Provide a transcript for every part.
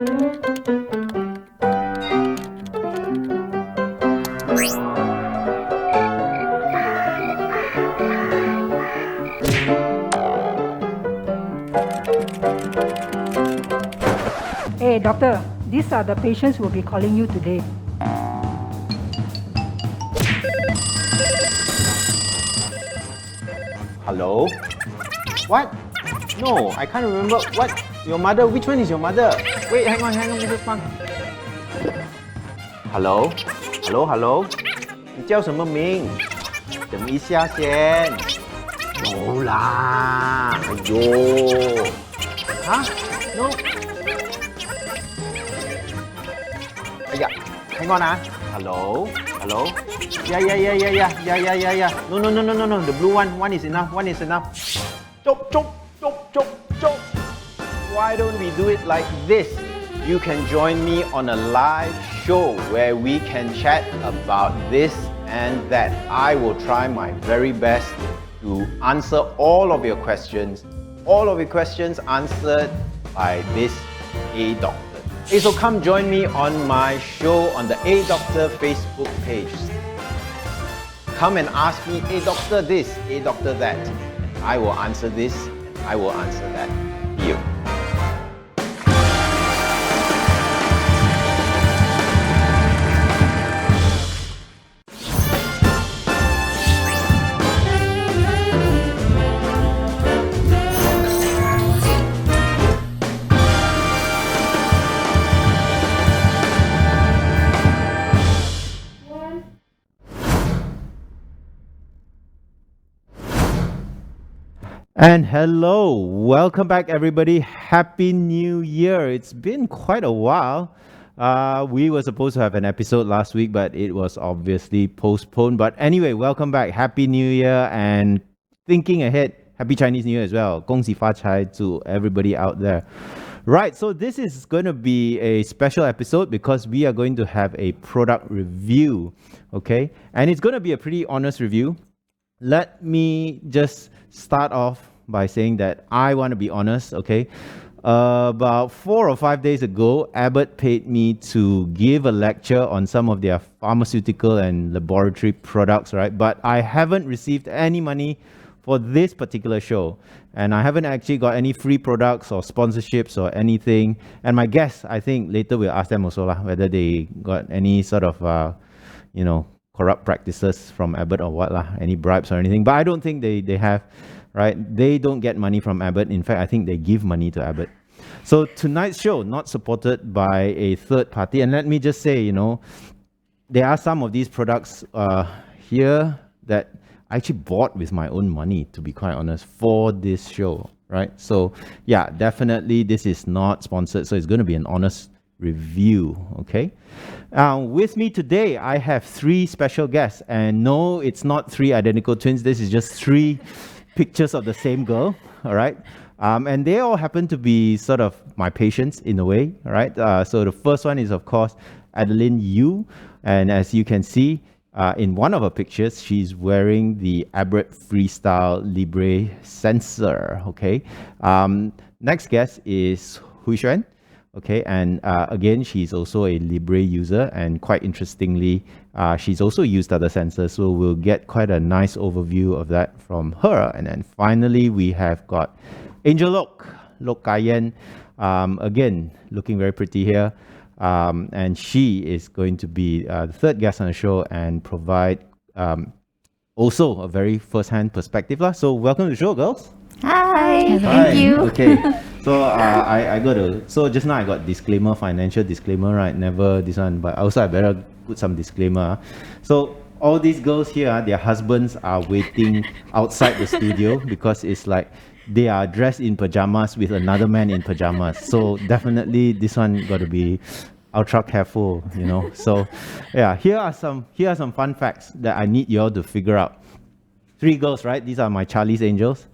Hey, doctor, these are the patients who will be calling you today. Hello? What? No, I can't remember. What? Your mother? Which one is your mother? Wait, hang on, Mrs. Pang. Hello? Hello? 你叫什么名？等一下先。No 啦，哎呦。啊 ？No。哎呀 ，hang on 啊。Hello? Yeah. No. The blue one is enough. Chop. Why don't we do it like this? You can join me on a live show where we can chat about this and that. I will try my very best to answer all of your questions. All of your questions answered by this A Doctor. Okay, so come join me on my show on the A Doctor Facebook page. Come and ask me, A Doctor this, A Doctor that. I will answer this, I will answer that. You. And hello, welcome back everybody. Happy New Year. It's been quite a while. We were supposed to have an episode last week, but it was obviously postponed. But anyway, welcome back. Happy New Year and thinking ahead, Happy Chinese New Year as well. 恭喜发财 to everybody out there. Right, so this is going to be a special episode because we are going to have a product review, okay? And it's going to be a pretty honest review. Let me just start off by saying that I want to be honest, okay? About 4 or 5 days ago, Abbott paid me to give a lecture on some of their pharmaceutical and laboratory products, right? But I haven't received any money for this particular show. And I haven't actually got any free products or sponsorships or anything. And my guess, I think later we'll ask them also whether they got any sort of, corrupt practices from Abbott or what any bribes or anything. But I don't think they have, right? They don't get money from Abbott. In fact, I think they give money to Abbott. So tonight's show, not supported by a third party. And let me just say, there are some of these products here that I actually bought with my own money, to be quite honest, for this show, right? So yeah, definitely this is not sponsored. So it's going to be an honest review, okay? With me today, I have 3 special guests. And no, it's not 3 identical twins. This is just 3 pictures of the same girl, all right? And they all happen to be sort of my patients in a way, all right? So the first one is, of course, Adeline Yu. And as you can see, in one of her pictures, she's wearing the Abbott Freestyle Libre sensor, okay? Next guest is Hui Xuan, okay? And again, she's also a Libre user, and quite interestingly, she's also used other sensors, so we'll get quite a nice overview of that from her. And then finally, we have got Angel Lok Kayen, again, looking very pretty here. And she is going to be the third guest on the show and provide also a very first-hand perspective. So welcome to the show, girls. Hi. Thank you. Okay, so I got so just now I got disclaimer, financial disclaimer, right? Never this one, but also I better put some disclaimer. So all these girls here, their husbands are waiting outside the studio because it's like they are dressed in pajamas with another man in pajamas. So definitely this one got to be ultra careful, So yeah, here are some fun facts that I need you all to figure out. 3 girls, right? These are my Charlie's Angels.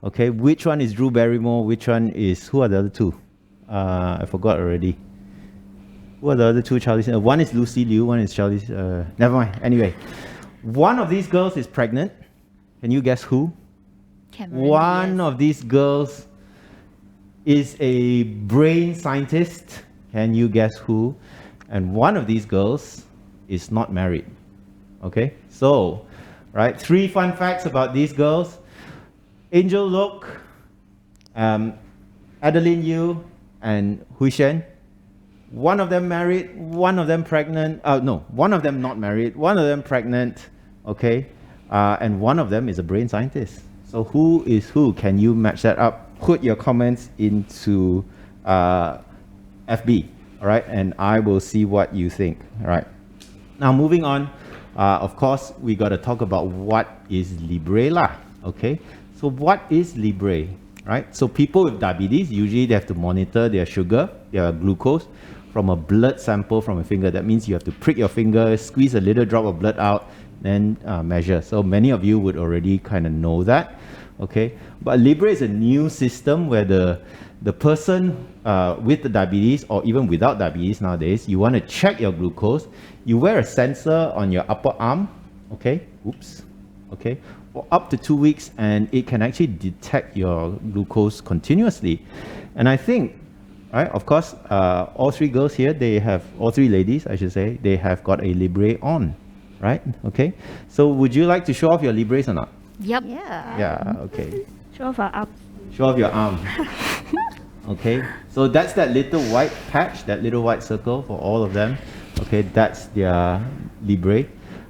Okay, which one is Drew Barrymore? Which one is, who are the other 2? I forgot already. Who are the other 2 Charlie's? One is Lucy Liu, one is Charlie's, never mind. Anyway, one of these girls is pregnant. Can you guess who? One of these girls is a brain scientist. Can you guess who? And one of these girls is not married. Okay, so, right, 3 fun facts about these girls. Angel Lok, Adeline Yu, and Hui Shen. One of them married, one of them pregnant. No, one of them not married, one of them pregnant. Okay, and one of them is a brain scientist. So who is who? Can you match that up? Put your comments into FB, all right, and I will see what you think. All right. Now moving on, of course, we got to talk about what is Libre lah. Okay, so what is Libre, right? So people with diabetes, usually they have to monitor their sugar, their glucose, from a blood sample from a finger. That means you have to prick your finger, squeeze a little drop of blood out, then measure. So many of you would already kind of know that, okay? But Libre is a new system where the person with the diabetes, or even without diabetes nowadays, you want to check your glucose. You wear a sensor on your upper arm, okay? Oops, okay? For up to 2 weeks, and it can actually detect your glucose continuously. And I think, right, of course, all 3 girls here, they have, all 3 ladies, I should say, they have got a Libre on, right? Okay. So would you like to show off your Libres or not? Yep. Yeah, okay. Show off our arm. Show off your arm. Okay. So that's that little white patch, that little white circle for all of them. Okay, that's their Libre.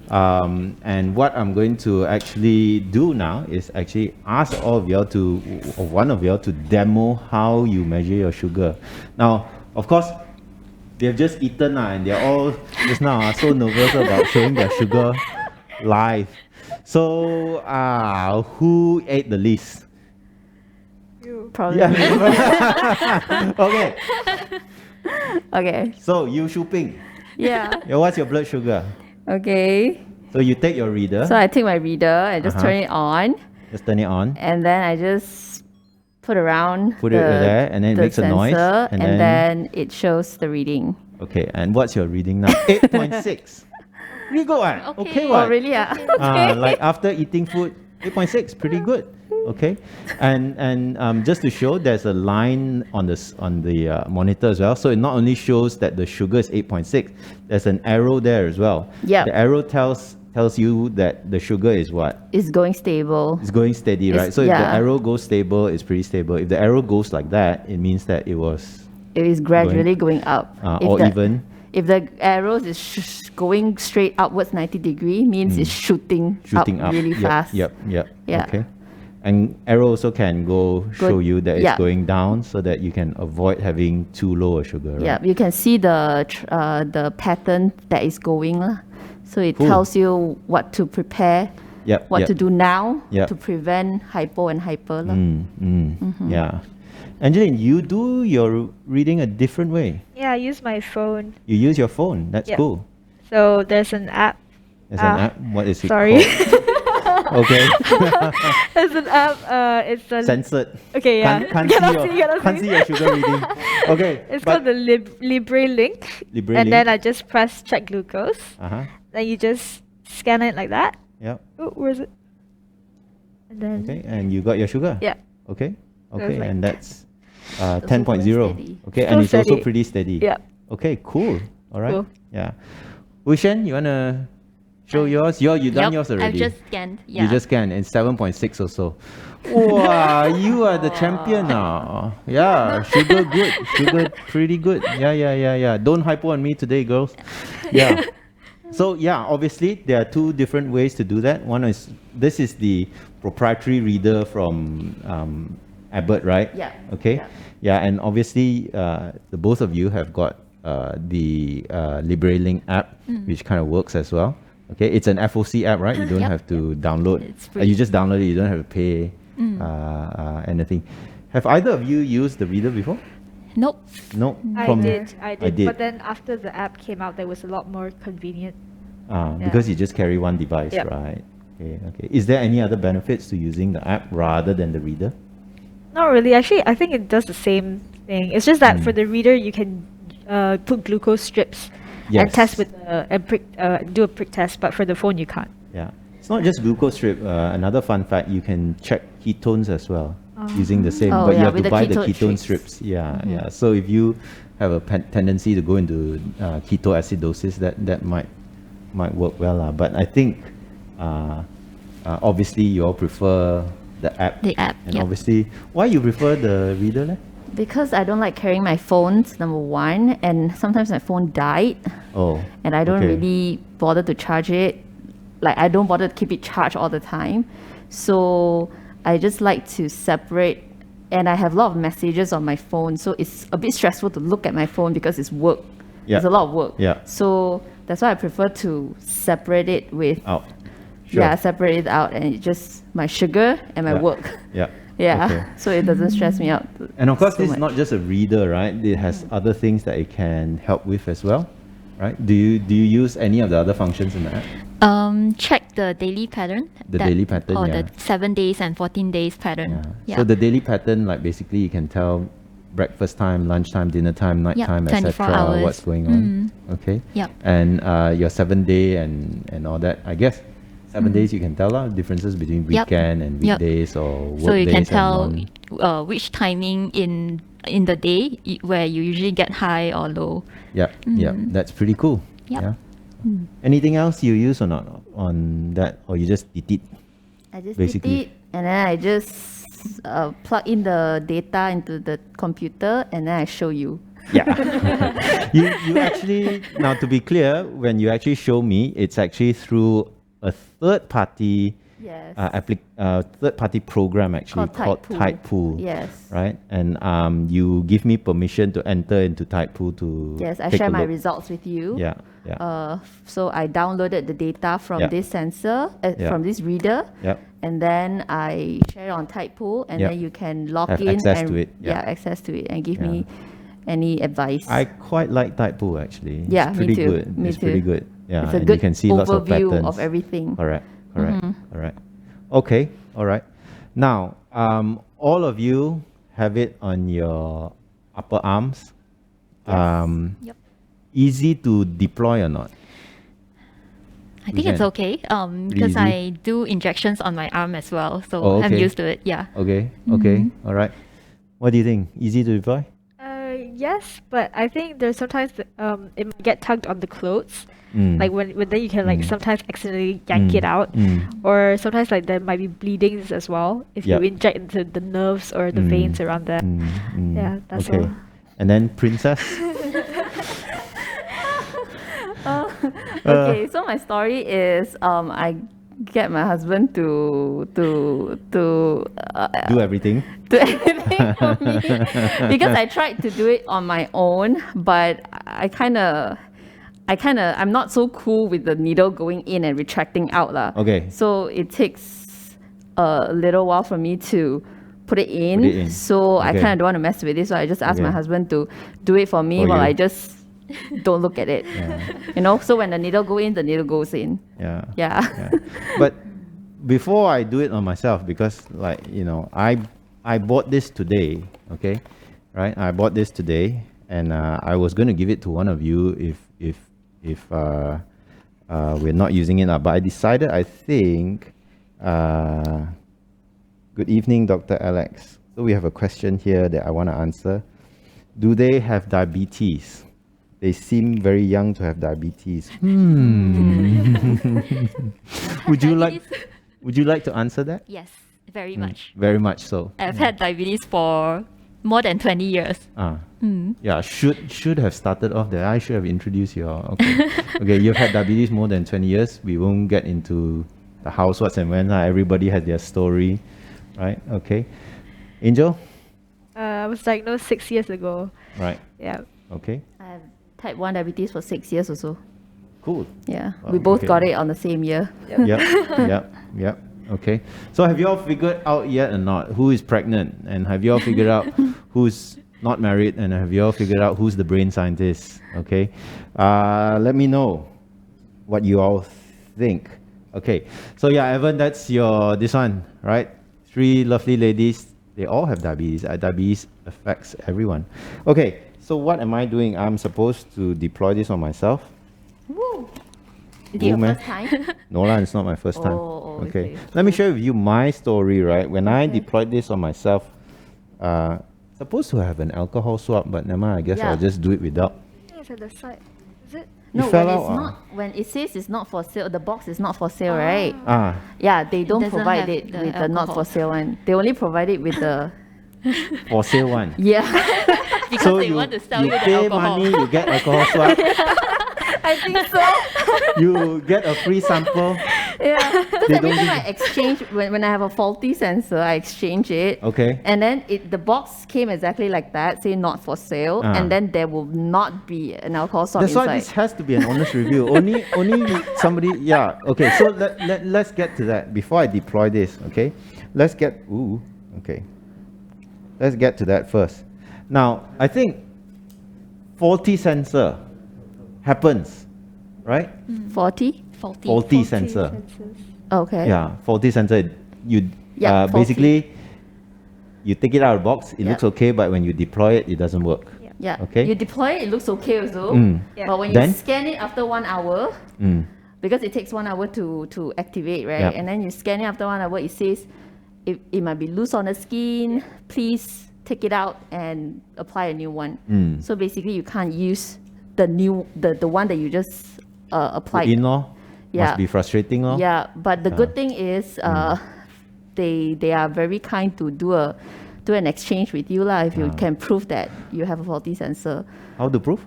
And what I'm going to actually do now is actually ask all of y'all to, or one of y'all to demo how you measure your sugar. Now, of course, they've just eaten and they're all just now so nervous about showing their sugar live. So, who ate the least? Probably. Yeah. Okay. Okay. So, you Shu Ping. Yeah. What's your blood sugar? Okay. So you take your reader. So I take my reader and just turn it on, Just turn it on. and then I just put around Put it there, and then it the makes a noise, sensor, and and then it shows the reading. Okay, and what's your reading now? 8.6. Pretty good one. Okay, Oh, what? really? Yeah. Like after eating food, 8.6, pretty good. Okay, and just to show, there's a line on the monitor as well. So it not only shows that the sugar is 8.6, there's an arrow there as well. Yeah. The arrow tells you that the sugar is what? It's going stable. It's going steady, right? So if the arrow goes stable, it's pretty stable. If the arrow goes like that, it means that it was It is gradually going up. or even. If the arrows is going straight upwards 90 degree, means it's shooting up really fast. Yep. Yeah. Okay. And arrow also can show you that it's going down, so that you can avoid having too low a sugar. Right? Yeah, you can see the pattern that is going. So it tells you what to prepare, what to do now to prevent hypo and hyper. Yeah. Angeline, you do your reading a different way. Yeah, I use my phone. You use your phone. That's cool. So there's an app. There's an app. What is it Sorry. called? Okay. There's an app. It's a Censored. Okay, yeah. Can't Cannot see your sugar reading. Okay. It's called the Libre link. Libre and link. then I just press check glucose. Then you just scan it like that. Yep. Oh, where is it? And then Okay, and you got your sugar. yeah. Okay. was Okay, like and that's Also 10.0. going steady. Okay, Still and it's also steady. pretty steady. Yeah. Okay, cool. All right. Cool. Yeah. Wushen, you wanna show yours? You done yours I've already. just scanned. Yeah. You just scanned, and 7.6 or so. Wow, you are the champion now. Yeah, sugar good. Sugar pretty good. Yeah. Don't hypo on me today, girls. Yeah. So yeah, obviously there are 2 different ways to do that. One is, this is the proprietary reader from Abbott, right? Yeah. Okay. Yeah, and obviously the both of you have got the Libre Link app, which kind of works as well. Okay, it's an FOC app, right? You don't have to download. It's free. You just download it. You don't have to pay anything. Have either of you used the reader before? Nope. No. I did. did. But then after the app came out, there was a lot more convenient. Because you just carry one device, Yep. right? Okay. Is there any other benefits to using the app rather than the reader? Not really. Actually, I think it does the same thing. It's just that for the reader, you can put glucose strips and test with do a prick test. But for the phone, you can't. Yeah. It's not just glucose strip. Another fun fact, you can check ketones as well using the same, Oh, but you yeah, have with to the buy the ketone ketone strips. strips. Yeah. So if you have a tendency to go into ketoacidosis, that might work well. But I think obviously you all prefer the app. The app, and obviously, why you prefer the reader leh? Because I don't like carrying my phones, number one, and sometimes my phone died. Oh. And I don't really bother to charge it. Like, I don't bother to keep it charged all the time. So I just like to separate, and I have a lot of messages on my phone, so it's a bit stressful to look at my phone because it's work. Yeah. It's a lot of work. Yeah. So that's why I prefer to separate it with Out. Sure. Yeah, separate it out, and it's just my sugar and my work. Yeah. Yeah. Okay. So it doesn't stress me out. And of course, so this is much. not just a reader, right? It has other things that it can help with as well, right? Do you use any of the other functions in the app? Check the daily pattern. The daily pattern, or yeah. the 7 days and 14 days pattern. Yeah. So the daily pattern, like basically you can tell breakfast time, lunchtime, dinner time, night time, 24 etc. hours. What's going on. Okay. Yep. And your 7-day and all that. I guess 7 days you can tell differences between weekend and weekdays or work days. So you can and tell which timing in the day where you usually get high or low. Yeah. Yeah. That's pretty cool. Yep. Yeah. Anything else you use or not on that, or you just delete? I just basically did it, and then I just plug in the data into the computer, and then I show you. Yeah. you actually, now to be clear, when you actually show me, it's actually through a third party Yes. third party program actually called Tidepool. Yes. Right? And you give me permission to enter into Tidepool to Yes, I take share a my look. results with you. Yeah. Yeah. So I downloaded the data from Yeah. this sensor, Yeah. from this reader, Yep. and then I share it on Tidepool, and Yep. then you can log Have in access and to it. Yeah. access to it, and give Yeah. me any advice. I quite like Tidepool actually. Yeah, it's me pretty too. good. Me it's too. pretty good. Yeah. It's a and good you can see lots of overview patterns. of everything. Correct. All right. Okay. All right. Now, all of you have it on your upper arms. Yep. Easy to deploy or not? I think it's Jen? okay because Easy? I do injections on my arm as well. So Oh, I'm okay. used to it. Yeah. Okay. Okay. All right. What do you think? Easy to deploy? Yes, but I think there's sometimes it might get tugged on the clothes. Mm. Like when then you can like sometimes accidentally yank it out, Mm. or sometimes like there might be bleedings as well if Yep. you inject into the nerves or the veins around there. Yeah, that's okay. all. And then Princess? Okay, so my story is I get my husband to Do everything? do anything for me because I tried to do it on my own, but I'm not so cool with the needle going in and retracting out lah. Okay. So it takes a little while for me to put it in. Put it in. So I Okay. kind of don't want to mess with it. So I just asked my Okay. husband to do it for me For while you. I just don't look at it. You know, so when the needle go in, the needle goes in. Yeah. Yeah. Yeah. But before I do it on myself, because like, I bought this today, okay? Right? I bought this today, and I was going to give it to one of you if we're not using it, but I decided, I think, good evening, Dr. Alex. So we have a question here that I want to answer. Do they have diabetes? They seem very young to have diabetes. Would you like to answer that? Yes, very much. Very much so. I've had diabetes for more than 20 years. Yeah, should have started off there. I should have introduced you all. Okay. Okay, you've had diabetes more than 20 years. We won't get into the hows, what's, and when. Everybody has their story, right? Okay. Angel? I was diagnosed 6 years ago. Right. Yeah. Okay. I have type 1 diabetes for 6 years or so. Cool. Yeah. Oh, We both okay. got it on the same year. Yep. Okay. So have you all figured out yet or not who is pregnant? And have you all figured out who's not married? And have you all figured out who's the brain scientist? Okay. Let me know what you all think. Okay. So yeah, Evan, that's this one, right? 3 lovely ladies. They all have diabetes. Diabetes affects everyone. Okay. So what am I doing? I'm supposed to deploy this on myself. Woo! Is it Woo, your man. first time? No lah, it's not my first time. Oh, okay. okay. Let me share with you my story, right? When I deployed this on myself, supposed to have an alcohol swab, but never mind, I guess Yeah. I'll just do it without. I think it's at the side. Is it? You No, fell when out, it's ah. not, when it says it's not for sale, the box is not for sale, right? Ah, Yeah, they don't doesn't provide have it the with the not alcohol. for sale one. They only provide it with the for sale one. yeah. Because So they you, want to sell you you the pay alcohol. money, you get alcohol swab, I think so. you get a free sample. Yeah. Because They every don't time give I exchange, when I have a faulty sensor, I exchange it. Okay. And then the box came exactly like that, say not for sale, Ah. and then there will not be an alcohol swab That's inside. why this has to be an honest review. Only somebody, yeah. Okay, so let's get to that before I deploy this, okay? Let's get to that first. Now, I think faulty sensor happens, right? 40? Faulty sensor. Okay. Yeah, faulty sensor. You Yeah, faulty. basically you take it out of the box, it Yeah. looks okay, but when you deploy it, it doesn't work. Yeah. Okay. You deploy it, it looks okay also. Yeah. But when Then? you scan it after 1 hour, because it takes 1 hour to activate, right? Yeah. And then you scan it after 1 hour, it says it might be loose on the skin. Please take it out and apply a new one. So basically, you can't use the one that you just applied. In-law Yeah. must be frustrating, lor. Yeah, but the good thing is they are very kind to do an exchange with you lah, if you can prove that you have a faulty sensor. How to prove?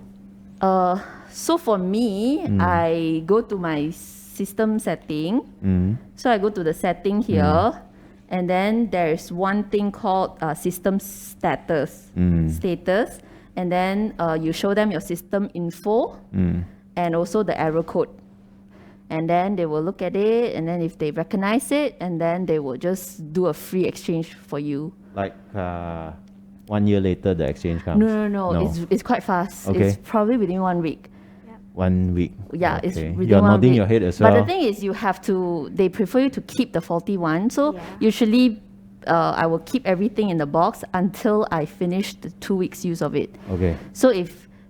So for me, I go to my system setting. So I go to the setting here, and then there's one thing called system status. And then you show them your system info and also the error code. And then they will look at it, and then if they recognize it, and then they will just do a free exchange for you. Like 1 year later, the exchange comes. No. It's quite fast. Okay. It's probably within 1 week. 1 week. Yeah, it's Okay. within You're 1 nodding week. your head as But well. the thing is, they prefer you to keep the faulty one. So Yeah. usually, I will keep everything in the box until I finish the 2 weeks use of it. Okay. So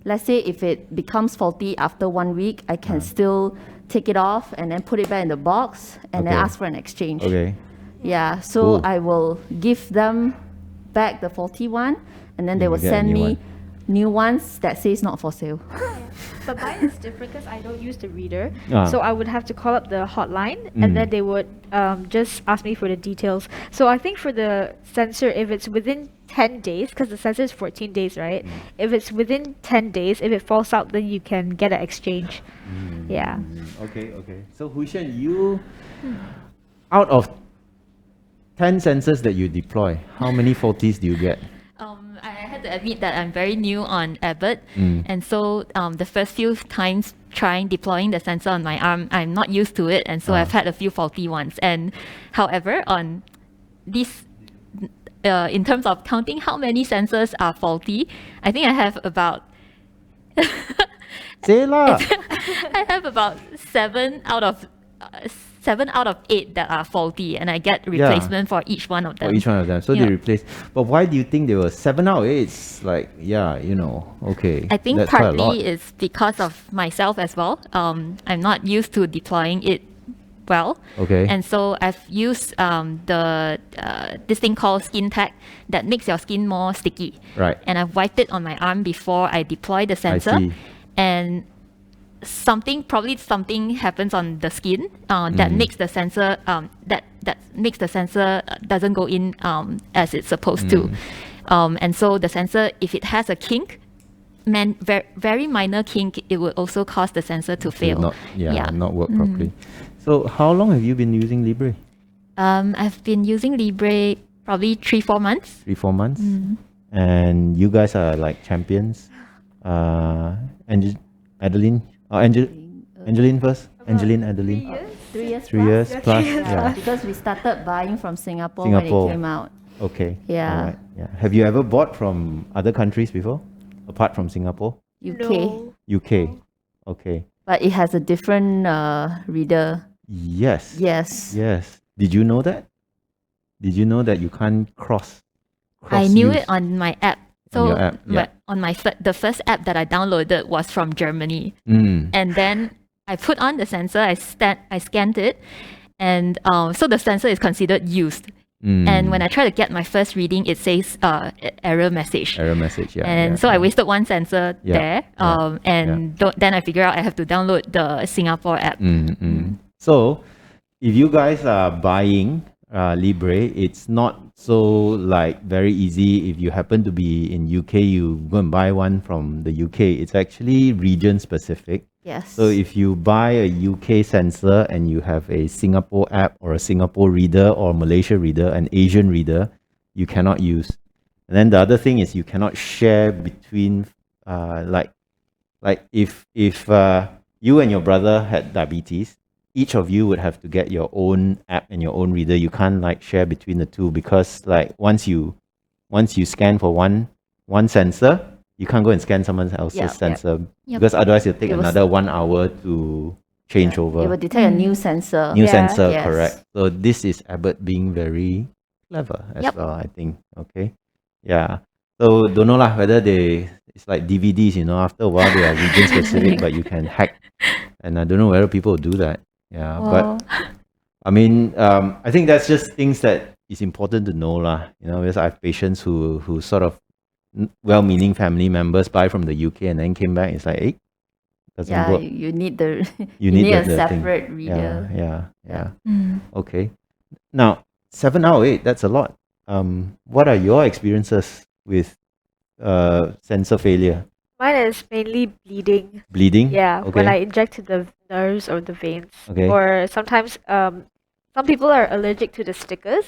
let's say if it becomes faulty after 1 week, I can still take it off and then put it back in the box and then Okay. ask for an exchange. Okay. Yeah, so Cool. I will give them back the faulty one, and then they You will get a send new me one. new ones that says not for sale. But mine is different because I don't use the reader. Ah. So I would have to call up the hotline and then they would just ask me for the details. So I think for the sensor, if it's within 10 days, because the sensor is 14 days, right? If it's within 10 days, if it falls out, then you can get an exchange. Yeah. Okay. So Hushan, you out of 10 sensors that you deploy, how many faulties do you get? I had to admit that I'm very new on Abbott, and so the first few times deploying the sensor on my arm, I'm not used to it, and so I've had a few faulty ones. And however, on this, in terms of counting how many sensors are faulty, I think I have about Say lah. I have about 7 out of 8 that are faulty, and I get replacement for each one of them. For each one of them. So Yeah. they replace. But why do you think they were 7 out of 8? It's like, okay. I think that's quite a lot. partly it's because of myself as well. I'm not used to deploying it well. Okay. And so I've used this thing called Skin Tag that makes your skin more sticky. Right. And I've wiped it on my arm before I deploy the sensor. see. And something happens on the skin that makes the sensor that makes the sensor doesn't go in as it's supposed to. And so the sensor, if it has a kink, very minor kink, it will also cause the sensor to fail. Not work properly. So how long have you been using Libre? I've been using Libre probably 3-4 months. 3-4 months? And you guys are like champions. Angeline first. Angeline, Adeline. 3 years 3 years plus. Yeah, because we started buying from Singapore Singapore. when it came out. Okay. Yeah. Alright. Yeah. Have you ever bought from other countries before, apart from Singapore? UK. No. UK. Okay. But it has a different reader. Yes. Yes. Yes. Did you know that? Did you know that you can't cross I knew use? it on my app. On So your app, yeah. on the first app that I downloaded was from Germany. And then I put on the sensor, I scanned it, and so the sensor is considered used. And when I try to get my first reading, it says error message. Error message, yeah. And so I wasted one sensor there. Then I figure out I have to download the Singapore app. So, if you guys are buying Libre, it's not so like very easy. If you happen to be in UK, you go and buy one from the UK. It's actually region specific. Yes. So if you buy a UK sensor and you have a Singapore app or a Singapore reader or Malaysia reader, an Asian reader, you cannot use. And then the other thing is you cannot share between like if you and your brother had diabetes, each of you would have to get your own app and your own reader. You can't like share between the two, because like once you scan for one sensor, you can't go and scan someone else's sensor, because otherwise it'll take another 1 hour to change over. It will detect a new sensor. New sensor, Yes. correct. So this is Abbott being very clever as well, I think. Okay. Yeah. So don't know lah whether it's like DVDs, after a while they are region specific, but you can hack. And I don't know whether people do that. Yeah. But I mean, I think that's just things that is important to know lah. Because I have patients who sort of well-meaning family members buy from the UK and then came back. It's like, hey, doesn't work. You need the You need a the separate thing. reader. Yeah. Okay. Now, 7 out of 8, that's a lot. What are your experiences with sensor failure? Mine is mainly bleeding. Bleeding? Yeah, Okay. when I inject the nerves or the veins. Okay. Or sometimes some people are allergic to the stickers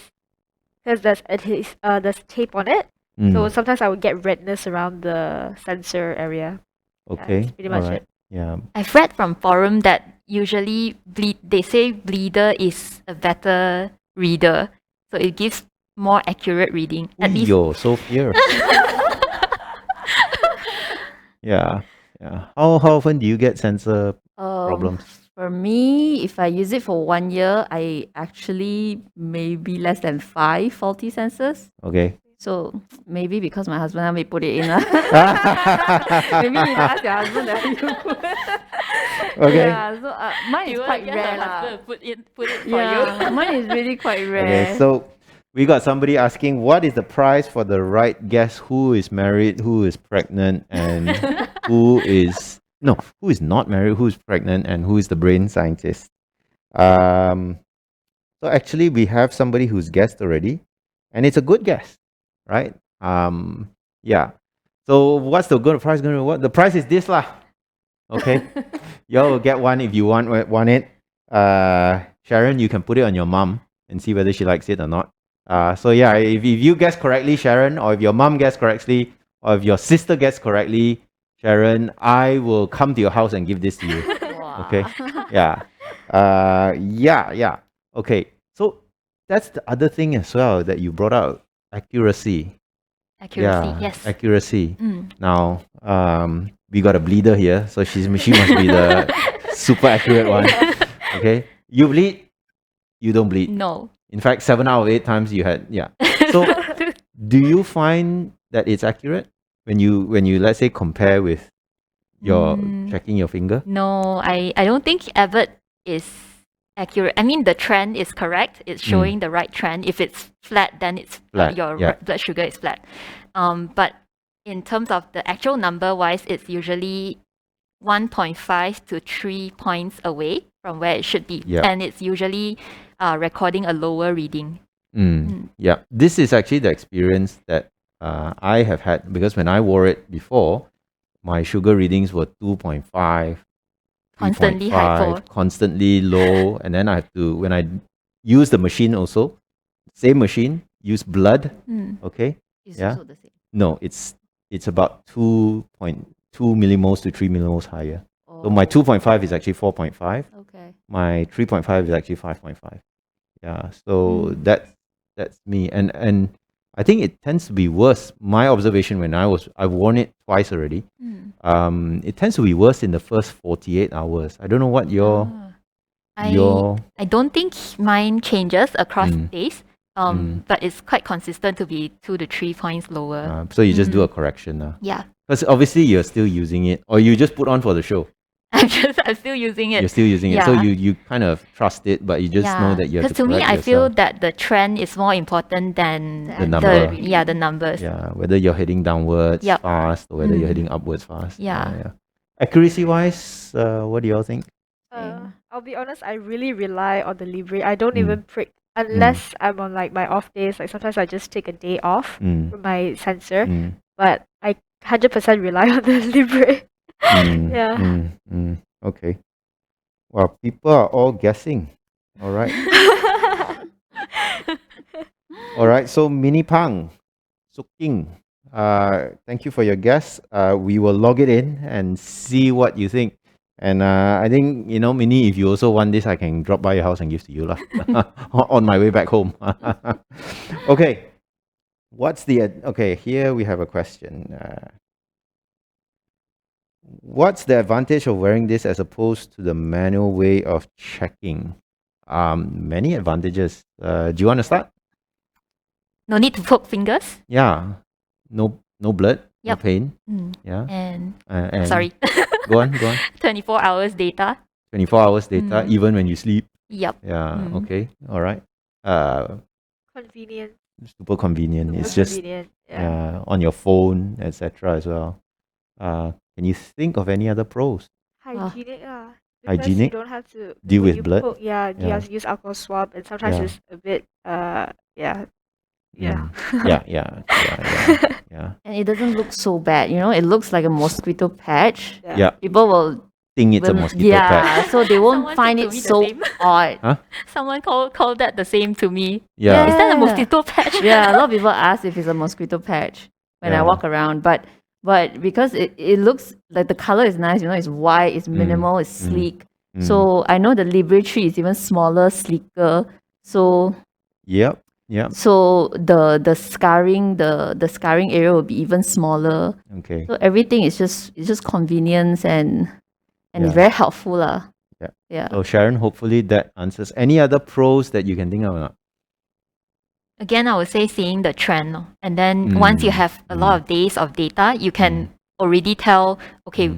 because there's tape on it. So sometimes I would get redness around the sensor area. Okay. That's pretty much Alright. it. Yeah. I've read from forum that usually they say bleeder is a better reader. So it gives more accurate reading. At least Yo, so fierce. Yeah. How often do you get sensor problems? For me, if I use it for 1 year, I actually maybe less than 5 faulty sensors. Okay. So maybe because my husband helped me put it in. Maybe you ask your husband that you put. Okay. Yeah, so mine is quite rare lah. Put it for Yeah, mine is really quite rare. Okay, so we got somebody asking, what is the price for the right guess? Who is married, who is pregnant, and who is not married, who is pregnant, and who is the brain scientist? So actually, we have somebody who's guessed already, and it's a good guess, right? Yeah. So what's the good price going to be? What the price is this lah? Okay, y'all will get one if you want it. Sharon, you can put it on your mom and see whether she likes it or not. So yeah, if you guess correctly, Sharon, or if your mom guessed correctly, or if your sister guessed correctly, Sharon, I will come to your house and give this to you. Wow. Okay. Yeah. Yeah. Okay. So that's the other thing as well that you brought out. Accuracy. yes. Accuracy. Now, we got a bleeder here, so she must be the super accurate one. Okay. You bleed, you don't bleed. No. In fact, 7 out of 8 times you had, yeah. So do you find that it's accurate when you let's say compare with your checking your finger? No, I don't think Abbott is accurate. I mean, the trend is correct. It's showing the right trend. If it's flat, then it's Flat, your yeah. blood sugar is flat. But in terms of the actual number wise, it's usually 1.5 to 3 points away from where it should be. Yeah. And it's usually recording a lower reading. Yeah, this is actually the experience that I have had, because when I wore it before, my sugar readings were 2.5, Constantly 3.5, hypo. constantly low, and then I have to, when I use the machine also, same machine, use blood, okay? It's Yeah. also the same. No, it's about 2.2 millimoles to 3 millimoles higher. So my 2.5 is actually 4.5. Okay. My 3.5 is actually 5.5. Yeah, so that's me, and I think it tends to be worse. My observation when I've worn it twice already. It tends to be worse in the first 48 hours. I don't know what your I don't think mine changes across days. But it's quite consistent to be 2 to 3 points lower. so you just do a correction now. Yeah. Because obviously you're still using it, or you just put on for the show. I'm still using it. You're still using it. So Yeah. you kind of trust it, but you just know that you have Because to to me, correct I feel yourself. that the trend is more important than The number. the numbers. Yeah, whether you're heading downwards Yep. fast or whether you're Mm. heading upwards fast. Yeah. Accuracy wise, what do y'all think? I'll be honest, I really rely on the Libre. I don't Mm. even prick unless I'm on like my off days. Like sometimes I just take a day off Mm. from my sensor, Mm. but I 100% rely on the Libre. Mm. Yeah. Okay. Well, people are all guessing. All right. All right. So Mini Pang, Suking, thank you for your guess. We will log it in and see what you think. And I think, Mini, if you also want this, I can drop by your house and give to you lah. On my way back home. Okay. Okay, here we have a question. What's the advantage of wearing this as opposed to the manual way of checking? Many advantages. Do you want to start? No need to poke fingers. Yeah. No blood, no Yep. pain. Mm. Yeah. And sorry, Go on. 24 hours data. 24 hours data, even when you sleep. Yep. Yeah. Mm. Okay. All right. Convenient. Super convenient. Super It's just convenient. Yeah. on your phone, etc. as well. Can you think of any other pros? Hygienic. Because Hygienic? you don't have to Deal when with you blood? poke, you Yeah. have to use alcohol swab, and sometimes Yeah. it's a bit yeah. Yeah. And it doesn't look so bad, it looks like a mosquito patch. Yeah. People will Think it's a will- mosquito yeah, patch. so they won't Someone find said it to me the so same. odd. Someone called that the same to me. Yeah. Is that a Yeah. mosquito patch? Yeah, a lot of people ask if it's a mosquito patch when I Yeah. walk around, but because it looks like the color is nice, it's white, it's minimal, it's sleek. So I know the Libre 3 is even smaller, sleeker. So Yep. the scarring area will be even smaller. Okay. So everything is just convenience and Yeah. it's very helpful lah. Yeah. Yeah. So Sharon, hopefully that answers. Any other pros that you can think of or not? Again, I would say seeing the trend. Lor. And then once you have a lot of days of data, you can already tell, okay,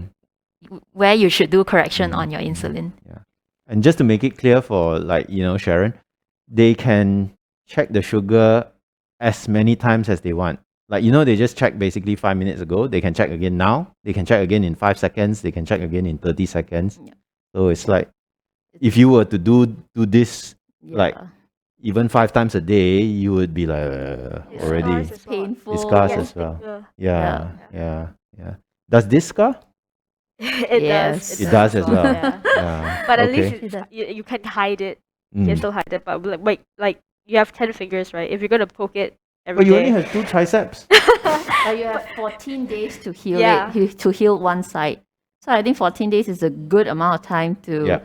where you should do correction on your insulin. Yeah. And just to make it clear for Sharon, they can check the sugar as many times as they want. They just checked basically 5 minutes ago. They can check again now. They can check again in 5 seconds. They can check again in 30 seconds. Yeah. So it's like, if you were to do this Yeah. even 5 times a day, you would be like already. It's painful. It scars Yeah. as well. Yeah. Yeah. Does this scar? It Yes. does. It does as well. Yeah. Yeah. But at Okay. least you can hide it. You can Mm. still hide it. But like you have 10 fingers, right? If you're gonna poke it every But you day, only have 2 triceps. But you have 14 days to heal Yeah. to heal one side. So I think 14 days is a good amount of time to, Yeah.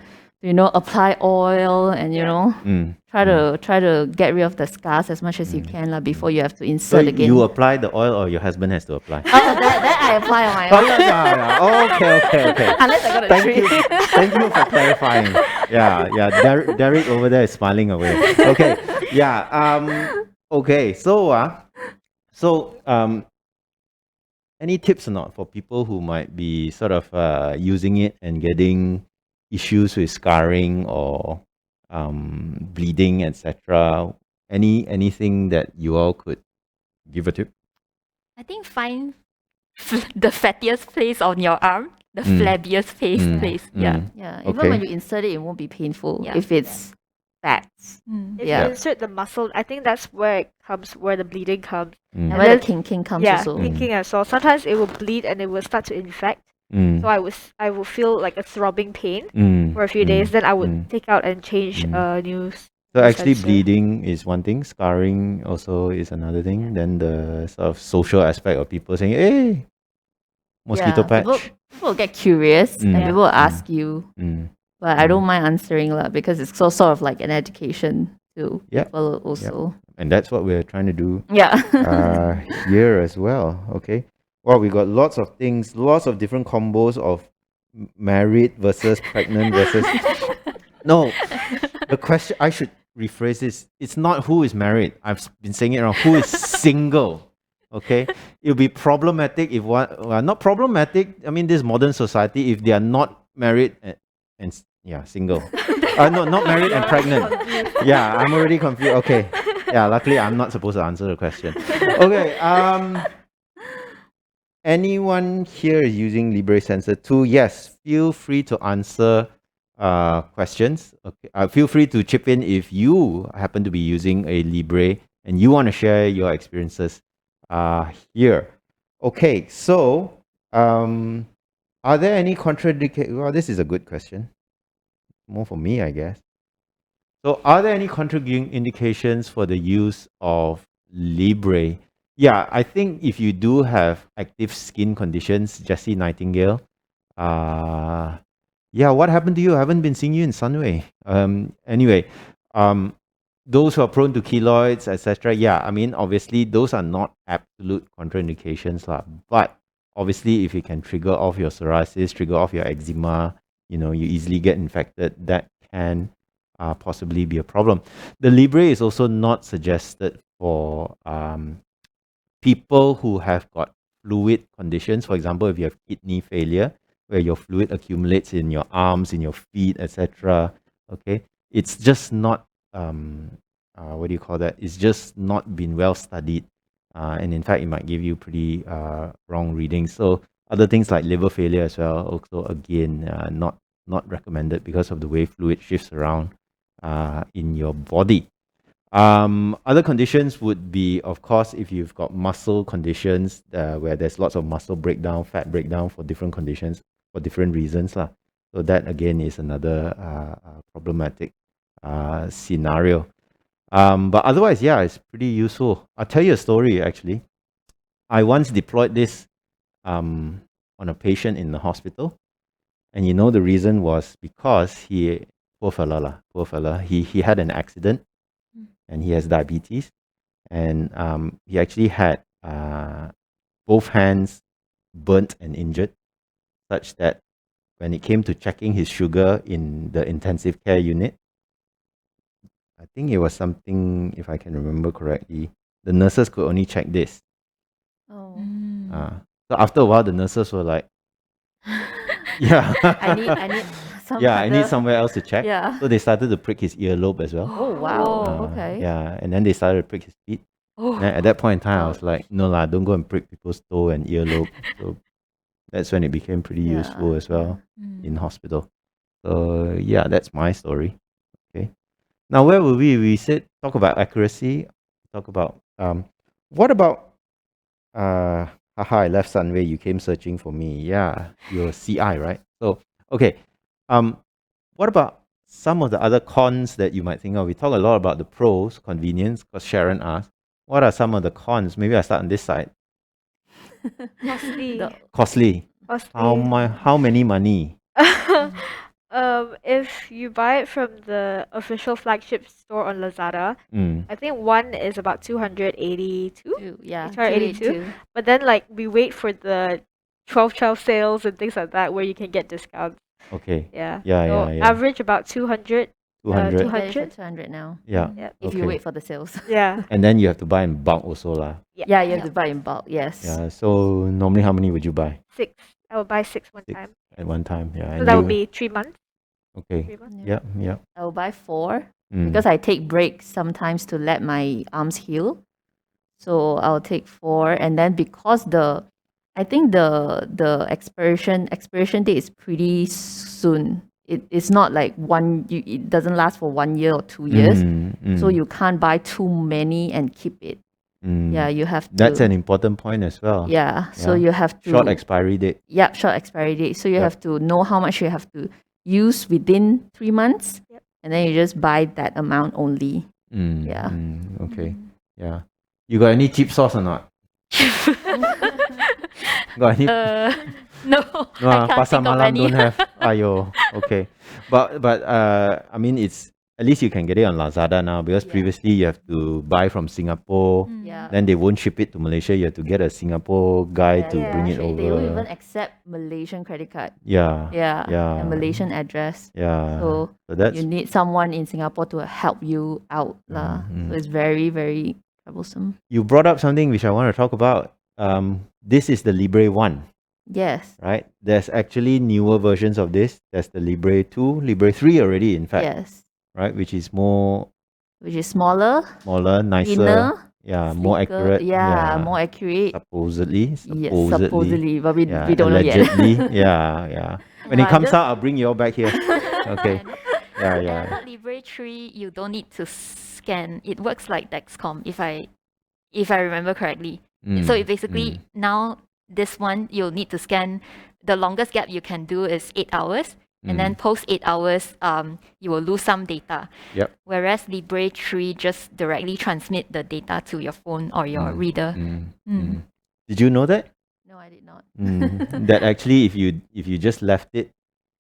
apply oil and, Mm. try to get rid of the scars as much as you can before you have to So insert again. you apply the oil or your husband has to apply? that I apply on my Oh, own. yeah. Okay. Unless I got a Thank treat. you. Thank you for clarifying. Yeah. Derek over there is smiling away. Okay. Yeah. Okay. So any tips or not for people who might be sort of using it and getting issues with scarring or bleeding, etc.? Anything that you all could give a tip? I think find the fattiest place on your arm, the flabbiest place. Yeah. Yeah, even Okay. when you insert it, it won't be painful Yeah. if it's fat. if Yeah. you insert the muscle, I think that's where the bleeding comes. And Mm. where the then- kinking comes Yeah, also. thinking as well. Sometimes it will bleed and it will start to infect. Mm. So I will feel like a throbbing pain Mm. for a few days. Then I would Mm. take out and change Mm. new. So actually sensor. bleeding is one thing, scarring also is another thing. Then the sort of social aspect of people saying, hey, mosquito Yeah, patch. People will get curious and Mm. people will ask you. Mm. But I don't mind answering lah because it's sort of like an education to Yep. people also. And that's what we're trying to do Yeah. here as well. Okay. Well, we got lots of things, lots of different combos of married versus pregnant versus. No, the question, I should rephrase this. It's not who is married. I've been saying it wrong. Who is single? Okay. It'll be problematic if one, well, not problematic. I mean, this modern society, if they are not married and single. No, not married and pregnant. Yeah, I'm already confused. Okay. Yeah, luckily I'm not supposed to answer the question. Okay. Anyone here is using Libre Sensor 2? Yes, feel free to answer questions. Okay. Feel free to chip in if you happen to be using a Libre and you want to share your experiences here. Okay, so are there any contraindications? Well, this is a good question. More for me, I guess. So are there any contraindications for the use of Libre? Yeah, I think if you do have active skin conditions, Jessie Nightingale, yeah, what happened to you? I haven't been seeing you in Sunway. Anyway, those who are prone to keloids, etc. Yeah, I mean, obviously, those are not absolute contraindications, lah. But obviously, if it can trigger off your psoriasis, trigger off your eczema, you easily get infected, that can possibly be a problem. The Libre is also not suggested for people who have got fluid conditions. For example, if you have kidney failure, where your fluid accumulates in your arms, in your feet, etc. Okay, it's just not what do you call that? It's just not been well studied, and in fact, it might give you pretty wrong readings. So other things like liver failure as well, also again not recommended because of the way fluid shifts around in your body. Other conditions would be, of course, if you've got muscle conditions where there's lots of muscle breakdown, fat breakdown for different conditions, for different reasons. So that again is another problematic scenario. But otherwise, yeah, it's pretty useful. I'll tell you a story actually. I once deployed this on a patient in the hospital. And the reason was because poor fella, he had an accident and he has diabetes. And he actually had both hands burnt and injured, such that when it came to checking his sugar in the intensive care unit, I think it was something, if I can remember correctly, the nurses could only check this. Oh. So after a while, the nurses were like, yeah. I need some I need somewhere else to check. Yeah. So they started to prick his earlobe as well. Oh wow. Okay. Yeah, and then they started to prick his feet. And at that point in time, I was like, no lah, don't go and prick people's toe and earlobe. So that's when it became pretty useful as well in hospital. So yeah, that's my story. Okay. Now where were we? We said talk about accuracy. Talk about what about I left Sunway, you came searching for me. Yeah, you're CI, right? So okay. What about some of the other cons that you might think of? We talk a lot about the pros, convenience, because Sharon asked. What are some of the cons? Maybe I start on this side. Costly. How many money? If you buy it from the official flagship store on Lazada, I think one is about 282. Yeah. 282. But then we wait for the 12 sales and things like that where you can get discounts. Okay. Yeah. Yeah. Average about 200. 200. 200 now. Yeah. If you wait for the sales. Yeah. And then you have to buy in bulk also lah. Yeah, you have to buy in bulk. Yes. Yeah. So normally how many would you buy? 6. I will buy 6 one 6 time. at one time. Yeah. So And that you- would be 3 months. 3 Okay. months. Yeah. I will buy 4 Mm. because I take breaks sometimes to let my arms heal. So I'll take 4, and then because I think the expiration date is pretty soon. It's not like it doesn't last for 1 year or 2 years. So you can't buy too many and keep it. Yeah, you have to. That's an important point as well. Yeah, so Yeah. you have to. Short expiry date. Yeah, short expiry date. So you Yep. have to know how much you have to use within 3 months. Yep. And then you just buy that amount only. Yeah. Okay. Yeah. You got any cheap sauce or not? Got any? No, No, I can't Pasar think of Malam any. don't have. Ayo. Okay. But I mean, it's at least you can get it on Lazada now, because previously you have to buy from Singapore. Yeah. Then they won't ship it to Malaysia. You have to get a Singapore guy to Yeah. bring it Actually, over. they don't even accept Malaysian credit card. Yeah. Yeah. Yeah. And Malaysian address. Yeah. So that's you need someone in Singapore to help you out. So it's very, very troublesome. you brought up something which I want to talk about. This is the Libre 1. Yes. right? There's actually newer versions of this. There's the Libre 2, Libre 3 already, in fact, Yes. right? Which is more Which is smaller, smaller, nicer, thinner, yeah, more sleeker. accurate. Yeah, more accurate. Supposedly, Yes, supposedly, but we yeah, don't know yet. allegedly, yeah. When it But comes just- out, I'll bring you all back here. Okay. Yeah, And yeah. about Libre 3, you don't need to scan. It works like Dexcom, if I remember correctly. So it basically now this one you'll need to scan. The longest gap you can do is 8 hours, and then post 8 hours, you will lose some data. Yep. Whereas Libre 3 just directly transmit the data to your phone or your reader. Did you know that? No, I did not. That actually, if you just left it,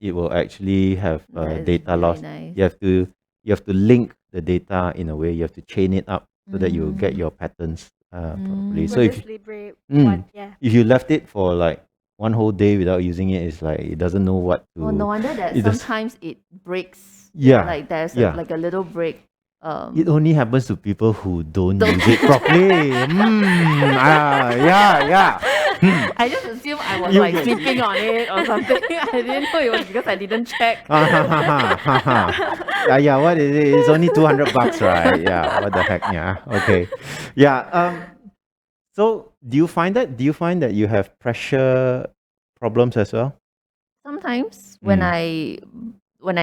it will actually have That is data very loss. nice. You have to link the data in a way. You have to chain it up so that you get your patterns properly. For So this if Libre Mm. one, yeah. if you left it for like one whole day without using it, it's like it doesn't know what to. Oh, no wonder that it does- sometimes it breaks. Yeah, Like there's yeah. like a little break. It only happens to people who don't use it properly. Yeah. I just assumed I was You like get- sleeping on it or something. I didn't know it was because I didn't check. Yeah, what is it? It's only $200, right? Yeah, what the heck? Yeah, okay. Yeah. So do you find that you have pressure problems as well? Sometimes when I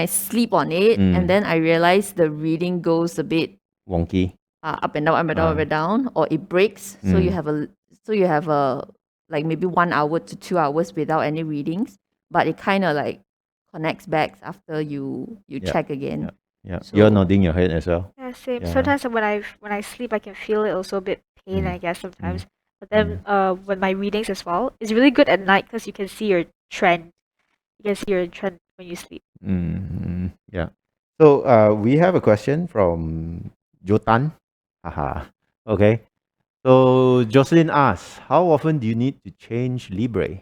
sleep on it and then I realize the reading goes a bit Wonky. up and down, up and down, up and down, or it breaks. So you have a like maybe 1 hour to 2 hours without any readings, but it kind of like connects back after you check again. Yeah. So- You're nodding your head as well. Yeah, same. Yeah. Sometimes when I sleep, I can feel it also a bit pain, I guess sometimes. But then when my readings as well, it's really good at night because you can see your trend. You can see your trend when you sleep. Yeah. So we have a question from Jotan. Haha. Okay. So Jocelyn asks, how often do you need to change Libre?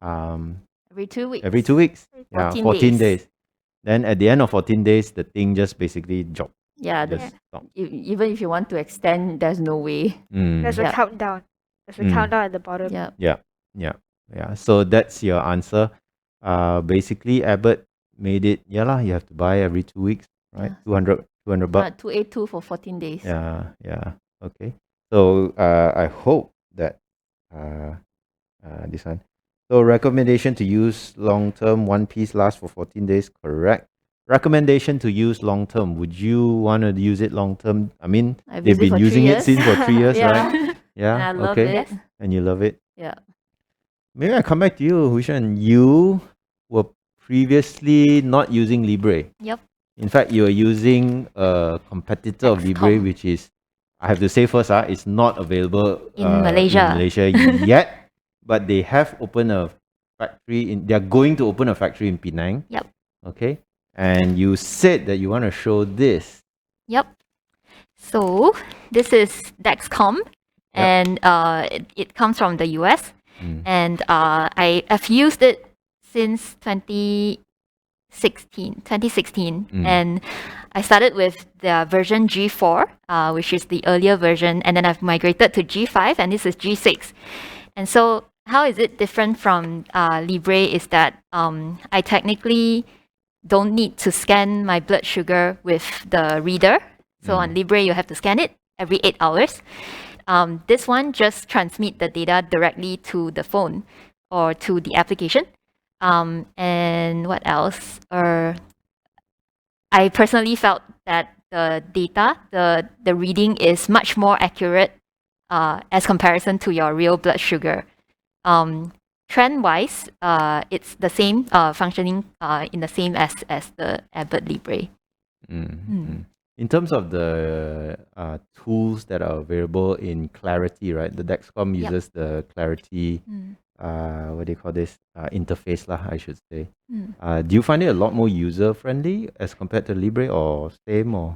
Every 2 weeks. Every 2 weeks. 14 14 days. days. Then at the end of 14 days, the thing just basically drops. Yeah, Just stop. even if you want to extend, there's no way. There's a Yeah. countdown. There's a countdown at the bottom. Yeah. Yeah. So that's your answer. Basically, Abbott made it. Yeah lah. You have to buy every 2 weeks, right? Yeah. 200 bucks. 282 for 14 days. Yeah. Okay. So I hope that this one. So recommendation to use long term. One piece lasts for 14 days. Correct. Recommendation to use long term. Would you want to use it long term? I mean, I've they've used it been for 3 using it years. since for 3 years, Yeah. right? Yeah. And I love okay. it. And you love it. Yeah. Maybe I come back to you, Hushan. You were previously not using Libre. Yep. In fact, you are using a competitor of Libre, Dexcom. which is, I have to say first, it's not available In Malaysia. yet, but they have opened a factory they are going to open a factory in Penang. Yep. Okay. And you said that you want to show this. Yep. So this is Dexcom, and it comes from the US, and I've used it since 2016, and I started with the version G4, which is the earlier version, and then I've migrated to G5, and this is G6. And so how is it different from Libre is that I technically don't need to scan my blood sugar with the reader. So on Libre, you have to scan it every 8 hours. This one just transmit the data directly to the phone or to the application. And what else? I personally felt that the data, the reading is much more accurate as comparison to your real blood sugar. Trend-wise, it's the same functioning in the same as the Abbott Libre. In terms of the tools that are available in Clarity, right? The Dexcom uses the Clarity, what do you call this? Interface lah, I should say. Do you find it a lot more user-friendly as compared to Libre or same or?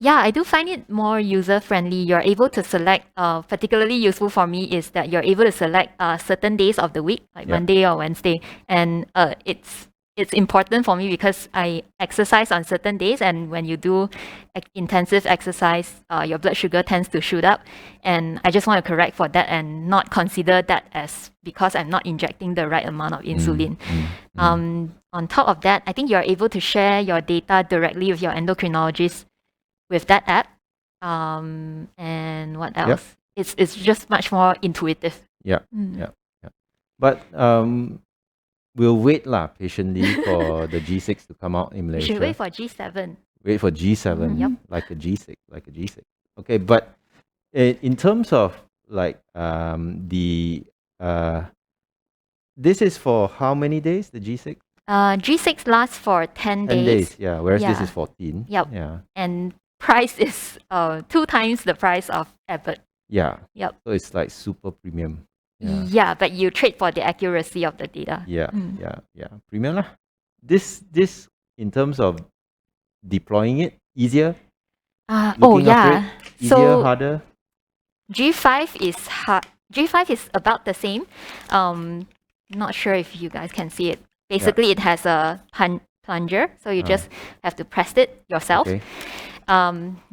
Yeah, I do find it more user-friendly. You're able to select, particularly useful for me is that you're able to select certain days of the week, like Monday or Wednesday, and it's it's important for me because I exercise on certain days, and when you do intensive exercise, your blood sugar tends to shoot up, and I just want to correct for that and not consider that as because I'm not injecting the right amount of insulin. On top of that, I think you're able to share your data directly with your endocrinologist with that app. And what else? It's just much more intuitive. Yeah. But we'll wait patiently for the G6 to come out in You Malaysia. should wait for G7. Wait for G7, Yep. like a G6. Okay, but in terms of like the this is for how many days? The G6? G6 lasts for 10 10 days. Yeah. Whereas this Yeah. is 14. Yep. Yeah. And price is 2 times the price of Abbott. Yeah. Yep. So it's like super premium. Yeah. Yeah, but you trade for the accuracy of the data. Yeah. Premium lah. This in terms of deploying it, easier. Looking after it, easier, So harder. G5 is hard. G5 is about the same. Not sure if you guys can see it. Basically, it has a plunger, so you just have to press it yourself. Okay.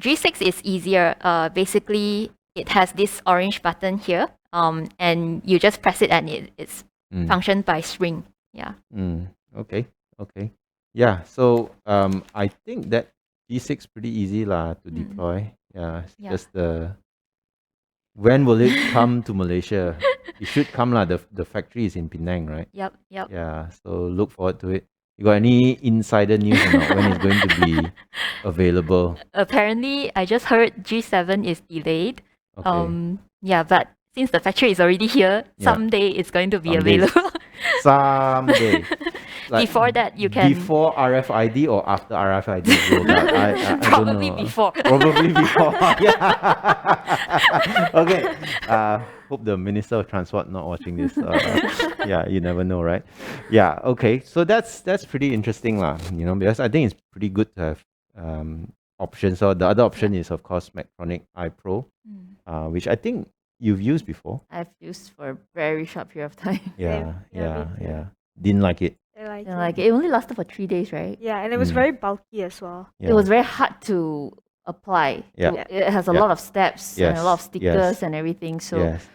G6 is easier. Basically, it has this orange button here, and you just press it, and it's functioned by spring. Yeah. Okay. Yeah. So I think that G6 pretty easy to deploy. Yeah. It's just when will it come to Malaysia? It should come The factory is in Penang, right? Yep. Yeah. So look forward to it. You got any insider news or not when it's going to be available? Apparently, I just heard G7 is delayed. Okay. Yeah, but since the factory is already here, someday it's going to be Someday. available. Someday. Like, Before that, you can before RFID or after RFID is rolled out? I probably don't know. before. Probably before. Yeah. Okay. Hope the Minister of Transport not watching this. Yeah, you never know, right? Yeah. Okay. So that's pretty interesting, because I think it's pretty good to have options. So the other option is, of course, Medtronic iPro, which I think you've used before. I've used for a very short period of time. Yeah. Yeah, Didn't like it. I Like it only lasted for 3 days, right? Yeah, and it was very bulky as well. Yeah. It was very hard to apply. Yeah. It has a Yeah. lot of steps and a lot of Yes. stickers and everything. So Yes.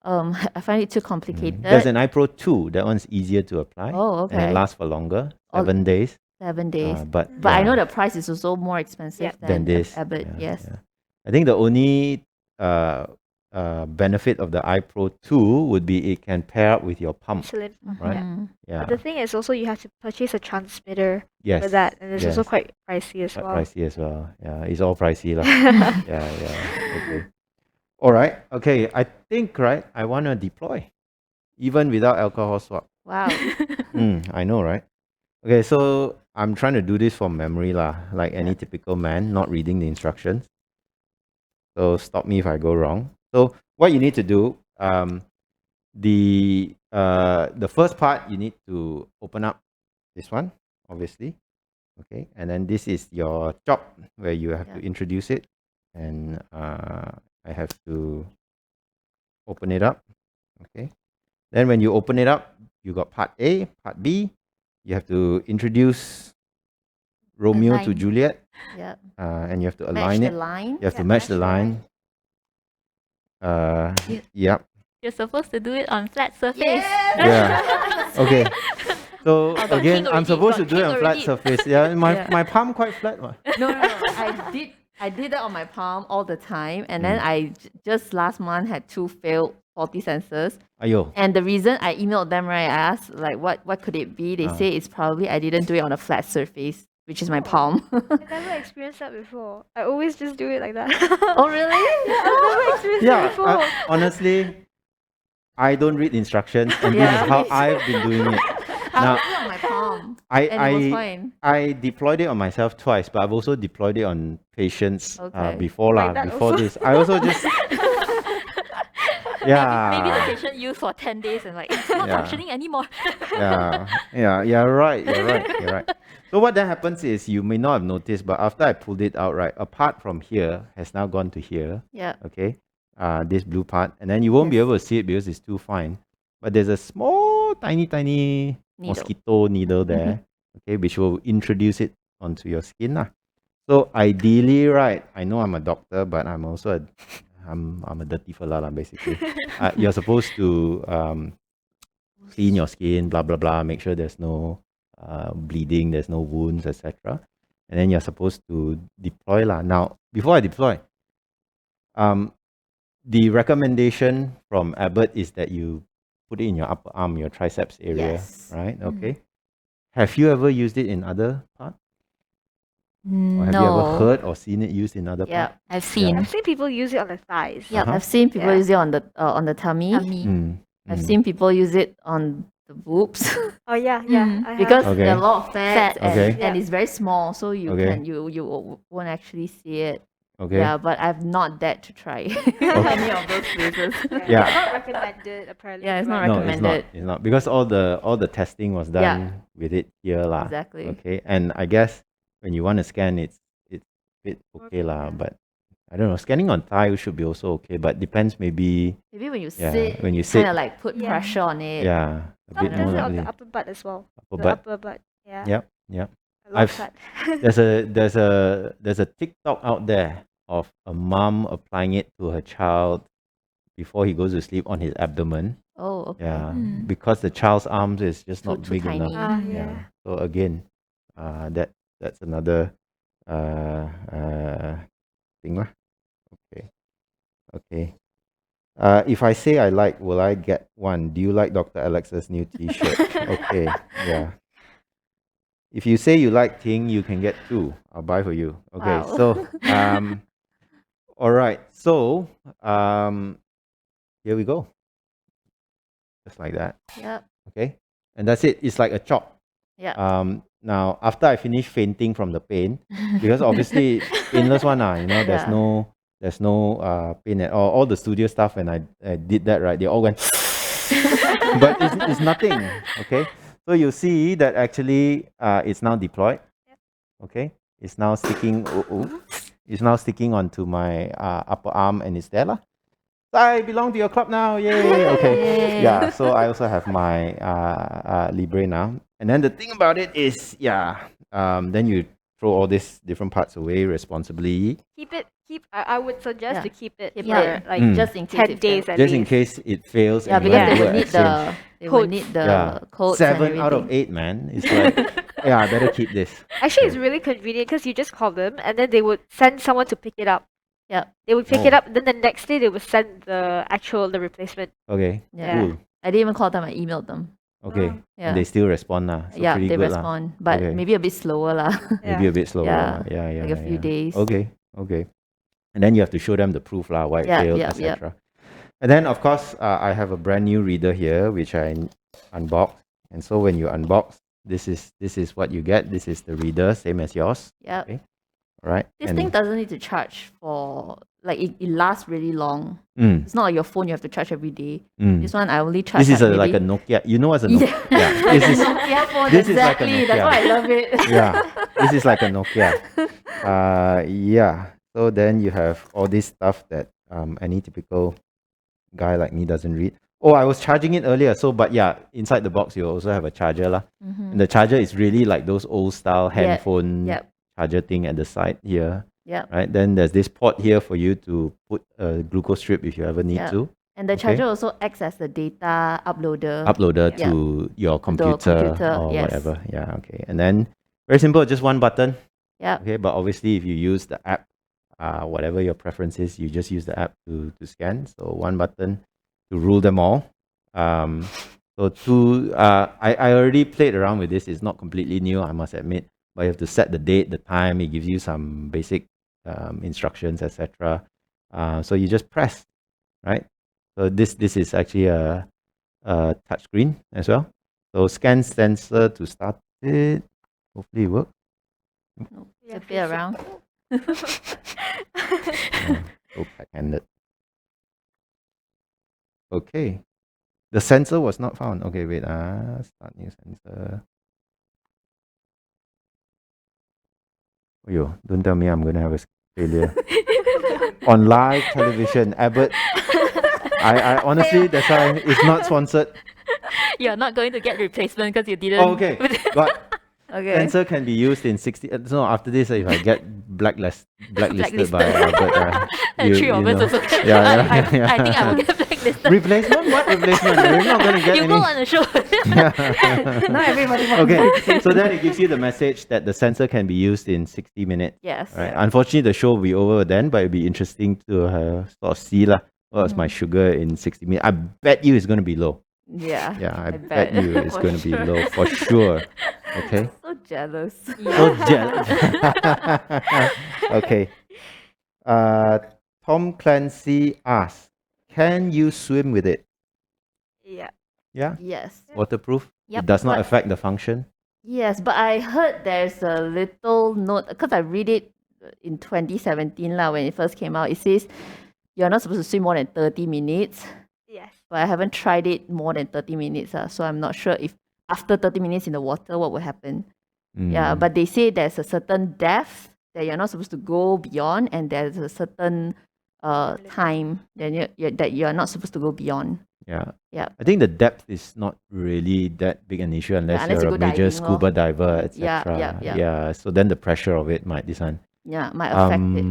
I find it too complicated. There's an iPro 2. That one's easier to apply. Oh, And it okay. lasts for longer, Oh, 7 days. 7 days. But But I yeah, know the price is also more expensive than than this. Abbott. Yeah, Yes. yeah. I think the only benefit of the iPro 2 would be it can pair up with your pump. Insulin. Right. Mm. Yeah. But the thing is also you have to purchase a transmitter Yes. for that, and it's also yes. quite pricey as Quite well. pricey as well. Yeah, it's all pricey lah. Yeah. Okay. All right. Okay. I think I want to deploy, even without alcohol swab. Wow. I know, right? Okay, so I'm trying to do this from memory like any typical man, not reading the instructions. So stop me if I go wrong. So what you need to do, the first part you need to open up this one, obviously. Okay, and then this is your chop where you have to introduce it, and I have to open it up. Okay, then when you open it up, you got part A, part B. You have to introduce Romeo to Align. Juliet, Yeah. and you have to Match align the it. line. You have to Yeah, match the match the line. Yep. You're supposed to do it on flat surface. Yeah. Okay. So got again, king I'm already, supposed to got do it king on flat already. surface. Yeah. My Yeah. my palm quite flat. What? No. I did that on my palm all the time, and then Mm. I just last month had 2 failed faulty sensors. Ayo. And the reason I emailed them, right, I asked like what could it be? They say it's probably I didn't do it on a flat surface, which is my palm. I've never experienced that before. I always just do it like that. Oh really? I've never experienced Yeah. that before. Honestly, I don't read instructions, and this Yeah, is how me too. I've been doing it. I Now, did it on my palm, I and it was I fine. I deployed it on myself twice, but I've also deployed it on patients Okay. before Like that before also. this. I also just Maybe the yeah. patient used for 10 days and it's not Yeah. functioning anymore. You're right. You're right. So what then happens is you may not have noticed, but after I pulled it out, right, a part from here has now gone to here. Yeah. Okay, this blue part, and then you won't be Yes. able to see it because it's too fine. But there's a small, tiny Needle. mosquito needle there, okay, which will introduce it onto your skin. So ideally, right, I know I'm a doctor, but I'm also I'm a dirty fella lah, basically. You're supposed to clean your skin, blah blah blah, make sure there's no bleeding, there's no wounds, etc. And then you're supposed to deploy lah. Now, before I deploy, the recommendation from Abbott is that you put it in your upper arm, your triceps area, Yes. right? Okay. Have you ever used it in other parts? Or have you ever No, heard or seen it used in other Yeah. parts? I've seen. I've seen people use it on the thighs. Yeah, Uh-huh. I've seen people Yeah. use it on the tummy. Tummy. I've seen people use it on the boobs Oh yeah, yeah. Mm. I have. because Okay. there are a lot of fat, Fat. and, Okay. and it's very small, so you Okay. can you won't actually see it. Okay. Yeah, but I've not dared to try any of those places. Yeah. It's not recommended apparently. Yeah, it's not but- No, it's not. recommended. It's not because all the testing was done with it here lah. Exactly. Okay, and I guess when you want to scan, it's a bit okay lah. Yeah. But I don't know, scanning on thigh should be also okay, but depends maybe. Maybe when you Yeah, sit, when you kind sit, of like put Yeah. pressure on it. yeah, a Some bit does more it on the likely. upper butt as well. Upper The butt. upper butt. Yeah. Yep, yep. I love I've- that. There's a TikTok out there of a mom applying it to her child before he goes to sleep on his abdomen. Oh, okay. Yeah, Mm. because the child's arms is just not Too big enough. tiny. Ah, Mm. yeah. So again, that's another thing lah. Okay, okay. If I say I like, will I get one? Do you like Dr. Alex's new T-shirt? Okay, yeah. If you say you like Ting, you can get two. I'll buy for you. Okay, Wow. so all right. So here we go. Just like that. Yep. Okay, and that's it. It's like a chop. Yeah. Now after I finish fainting from the pain, because obviously painless one, there's Yeah. no pain at all. All the studio stuff when I did that, right, they all went, but it's nothing. Okay, so you see that actually it's now deployed. Okay, it's now sticking. It's now sticking onto my upper arm, and it's there lah. So I belong to your club now. Yay! Okay. Yay. Yeah. So I also have my Libre now. And then the thing about it is, then you throw all these different parts away responsibly, I would suggest Yeah. to keep it Keep for it. like Mm. Just in case 10 it days fails. at just in least. case it fails. Yeah, and you because have they to do will an need exchange. they will Codes. need the Yeah. codes. 7 out of everything. 8, man. It's like, yeah, I better keep this. Actually, it's really convenient because you just call them and then they would send someone to pick it up. Yep. They would pick Oh. it up, then the next day they would send the replacement. Okay. Yeah. Cool. I didn't even call them. I emailed them. Okay. Oh. Yeah. And they still respond lah. So Yeah, pretty they good lah. respond, but Okay. maybe a bit slower lah. Maybe a bit slower. Yeah. Yeah. Like a few days. Okay. Okay. And then you have to show them the proof lah, why it Yeah, failed, yeah, etc. And then of course, I have a brand new reader here which I unboxed. And so when you unbox, this is what you get. This is the reader, same as yours. Yeah. Okay. All right. This And- thing doesn't need to charge for like it lasts really long. Mm, It's not like your phone you have to charge every day. mm. This one I only charge. This is like like a maybe- Nokia. You know what's a Nokia? Yeah. Like This a is Nokia phone. this is like a Exactly. That's Nokia. why I love it. yeah. This is like a Nokia. Yeah. So then you have all this stuff that any typical guy like me doesn't read. Oh, I was charging it earlier. So, but yeah, inside the box you also have a charger lah. Mhm. And the charger is really like those old style handphone Yep. charger thing at the side here, Yep. right? Then there's this port here for you to put a glucose strip if you ever need Yep. to. And the Okay. charger also acts as the data uploader. Uploader Yeah. to your computer, computer, or yes. whatever. Yeah, okay. And then very simple, just one button. Yep. Okay, but obviously if you use the app, whatever your preference is, you just use the app to scan. So one button to rule them all. I already played around with this. It's not completely new, I must admit. But you have to set the date, the time. It gives you some basic instructions, etc. So you just press, right? So this is actually a touch screen as well. So scan sensor to start it. Hopefully it works. Yeah, Flip it around. So back-handed. Okay. The sensor was not found. Okay, wait. Start new sensor. Oh, yo, don't tell me I'm going to have a failure. On live television, Abbott. I honestly, that's why it's not sponsored. You're not going to get replacement because you didn't. Oh, okay. But Okay. Sensor can be used in 60. So after this, if I get blacklisted by Albert, Three of us know. also. Yeah. I think I will get blacklisted. Replacement? What replacement? We're not going to get You any. go on the show. Not everybody wants Okay, so then it gives you the message that the sensor can be used in 60 minutes. Yes. Right. Unfortunately, the show will be over then, but it'll be interesting to sort of see what's my sugar in 60 minutes. I bet you it's going to be low. Yeah. Yeah, I bet. bet you it's For going to be sure. low for sure. Okay. So jealous. So jealous. Okay. Tom Clancy asks, can you swim with it? Yeah. Yeah? Yes. Waterproof? Yep, It does not but- affect the function? Yes, but I heard there's a little note because I read it in 2017 lah, when it first came out. It says you're not supposed to swim more than 30 minutes, Yes. but I haven't tried it more than 30 minutes. So I'm not sure if after 30 minutes in the water, what will happen. Yeah, Mm. but they say there's a certain depth that you're not supposed to go beyond, and there's a certain time that you're not supposed to go beyond. Yeah. Yeah. I think the depth is not really that big an issue unless unless you're you a go major diving lor. scuba diver, Yeah, etc. yeah. So then the pressure of it might Yeah, might affect it.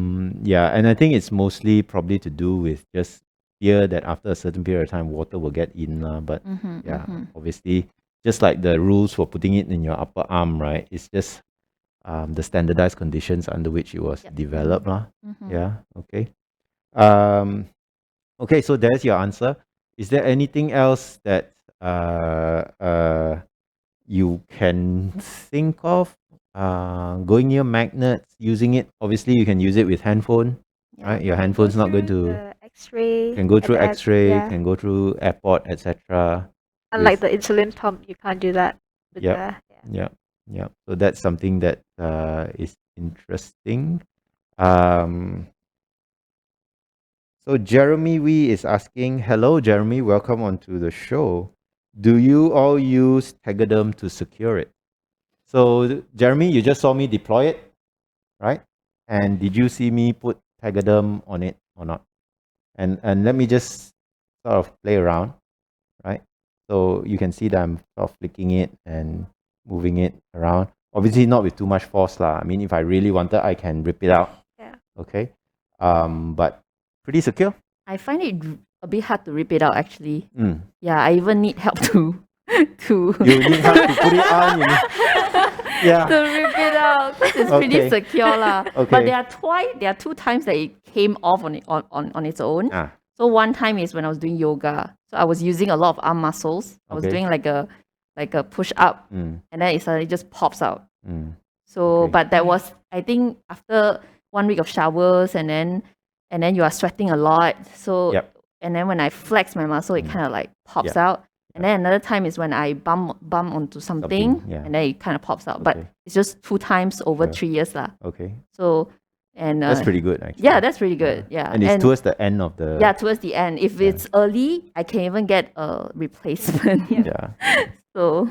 Yeah, and I think it's mostly probably to do with just fear that after a certain period of time water will get in. But yeah, obviously, just like the rules for putting it in your upper arm, right? It's just the standardized conditions under which it was developed. Yeah, okay. Okay, so there's your answer. Is there anything else that you can think of? Going near magnets, using it. Obviously, you can use it with handphone, right? Your handphone's not going to The X-ray. can go through and X-ray, yeah. can go through airport, etc. Unlike the insulin pump, you can't do that. With Yep. Yeah. So that's something that is interesting. So Jeremy Wee is asking, hello Jeremy, welcome onto the show. Do you all use Tegaderm to secure it? So Jeremy, you just saw me deploy it, right? And did you see me put Tegaderm on it or not? And let me just sort of play around, right? So you can see that I'm sort of flicking it and moving it around. Obviously not with too much force lah. I mean, if I really wanted, I can rip it out. Yeah. Okay. But pretty secure. I find it a bit hard to rip it out actually. Mm. Yeah, I even need help to You need help to put it on. You need, yeah. to rip it out 'cause it's pretty Okay. secure lah. Okay. But there are two times that it came off on its own. Ah. So one time is when I was doing yoga. So I was using a lot of arm muscles. I was Okay. doing like a push up, Mm. and then it suddenly just pops out. Mm. So, Okay. but that was, I think, after 1 week of showers, and then you are sweating a lot. So, Yep. and then when I flex my muscle, it kind of like pops Yeah. out. And then another time is when I bump onto something, yeah. and then it kind of pops out. But Okay. it's just 2 times over Sure. 3 years lah. Okay. So, and That's pretty good actually. yeah, that's really good. Yeah, And it's towards the end of the yeah, towards the end. If it's early, I can even get a replacement. yeah. So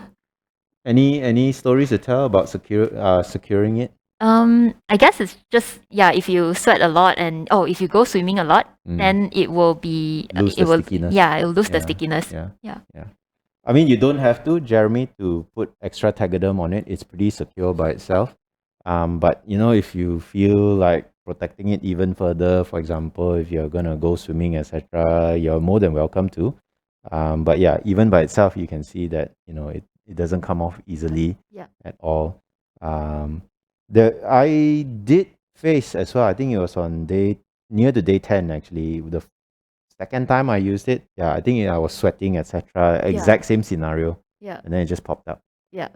Any stories to tell about securing it? I guess it's just if you sweat a lot and if you go swimming a lot, then it will be Lose it the will stickiness. it will lose the Yeah. stickiness. Yeah. I mean, you don't have to, Jeremy, to put extra Tegaderm on it. It's pretty secure by itself. But if you feel like protecting it even further, for example, if you're gonna go swimming, etc., you're more than welcome to. But yeah, even by itself, you can see that it doesn't come off easily at all. I did face as well. I think it was on near to day 10 actually. The second time I used it, I think I was sweating, etc. Exact same scenario, yeah, and then it just popped up. yeah.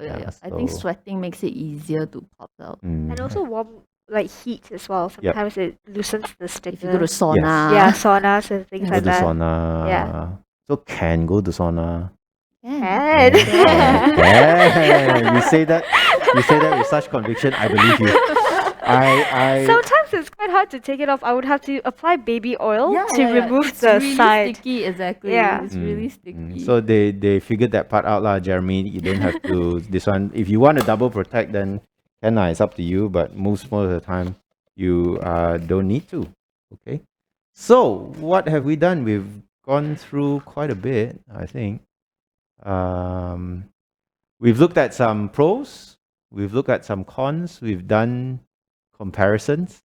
I think so- sweating makes it easier to pop out. And also warm, like heat as well. Sometimes it loosens the stickness. If you go to sauna, yeah, saunas and things Go like to that. sauna. Yeah. So can go to sauna. can. And You say that with such conviction. I believe you. I sometimes it's quite hard to take it off. I would have to apply baby oil to remove It's the really side. sticky, exactly. Yeah. It's really sticky. So they figured that part out lah, Jeremy. You don't have to this one. If you want to double protect, then it's up to you. But most of the time, you don't need to. Okay. So what have we done? We've gone through quite a bit, I think. We've looked at some pros. We've looked at some cons. We've done comparisons.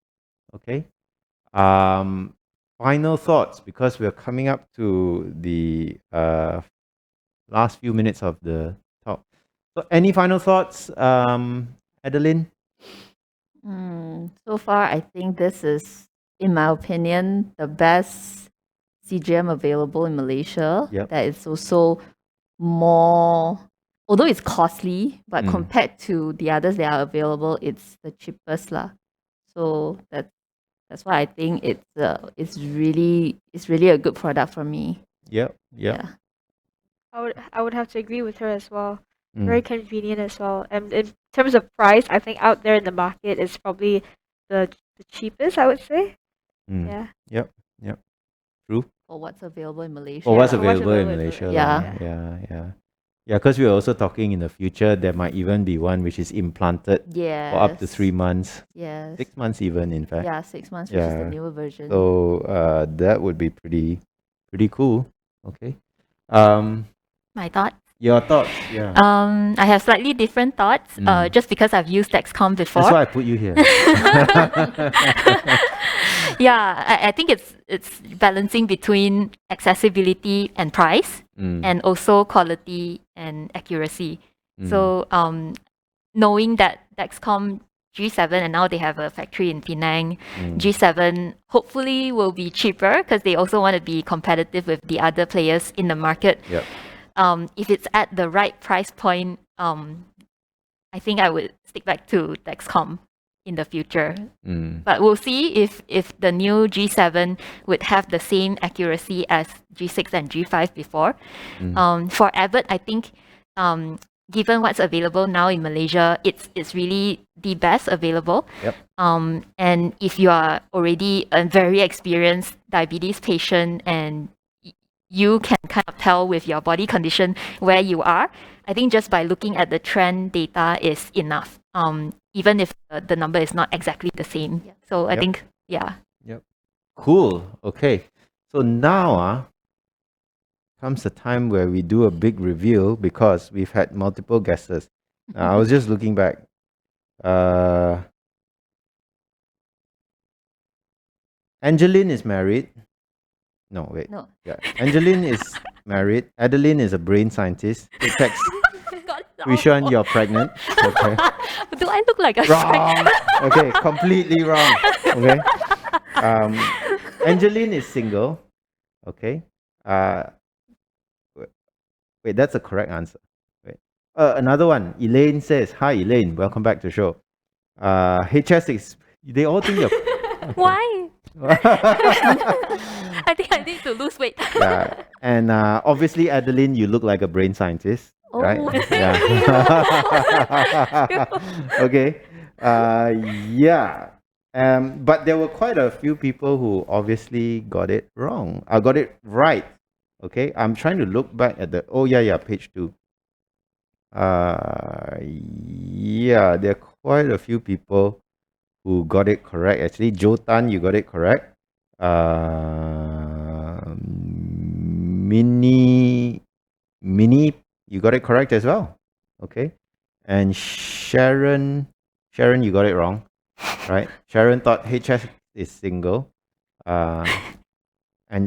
Okay. Final thoughts, because we're coming up to the last few minutes of the talk. So, any final thoughts, Adeline? So far, I think this is, in my opinion, the best CGM available in Malaysia. Yep. That is also more, although it's costly, but compared to the others that are available, it's the cheapest lah. So that's why I think it's really a good product for me. Yep. Yeah. I would have to agree with her as well. Mm. Very convenient as well. And in terms of price, I think out there in the market is probably the cheapest, I would say. Mm. Yeah. Yep. True. For what's available in Malaysia. Or what's Yeah, what's available in available in Malaysia. Malaysia. Yeah. Yeah, because we were also talking in the future, there might even be one which is implanted Yes. for up to 3 months, Yes. 6 months even, in fact. Yeah, 6 months, which is the Yeah. newer version. So that would be pretty cool. Okay. My thoughts. Your thoughts? Yeah. I have slightly different thoughts. Just because I've used Dexcom before. That's why I put you here. Yeah, I think it's balancing between accessibility and price, and also quality and accuracy. So knowing that Dexcom G7, and now they have a factory in Penang, G7 hopefully will be cheaper because they also want to be competitive with the other players in the market. Yep. If it's at the right price point, I think I would stick back to Dexcom in the future. But we'll see if the new G7 would have the same accuracy as G6 and G5 before. For Abbott, I think given what's available now in Malaysia, it's really the best available. Yep. And if you are already a very experienced diabetes patient and you can kind of tell with your body condition where you are, I think just by looking at the trend data is enough. Even if the number is not exactly the same. So I think, yeah. Cool. Okay. So now comes the time where we do a big reveal, because we've had multiple guesses. I was just looking back. Angeline is married. No, wait. No. Yeah. Angeline is married. Adeline is a brain scientist. It text Rishan, you're pregnant. Okay. Do I look like a Wrong. Okay, completely wrong. Okay. Angeline is single. Okay. Wait, that's a correct answer. Wait. Another one. Elaine says, "Hi, Elaine. Welcome back to the show." HS is. They all think you're. Why? I think I need to lose weight. Yeah. And obviously, Adeline, you look like a brain scientist, right? Yeah. Okay. Yeah. But there were quite a few people who obviously got it wrong. I got it right. Okay. I'm trying to look back at the. Oh yeah, page 2. Yeah, there are quite a few people who got it correct. Actually, Joe Tan, you got it correct. Mini, you got it correct as well. Okay. And Sharon, you got it wrong. Right? Sharon thought HS is single. And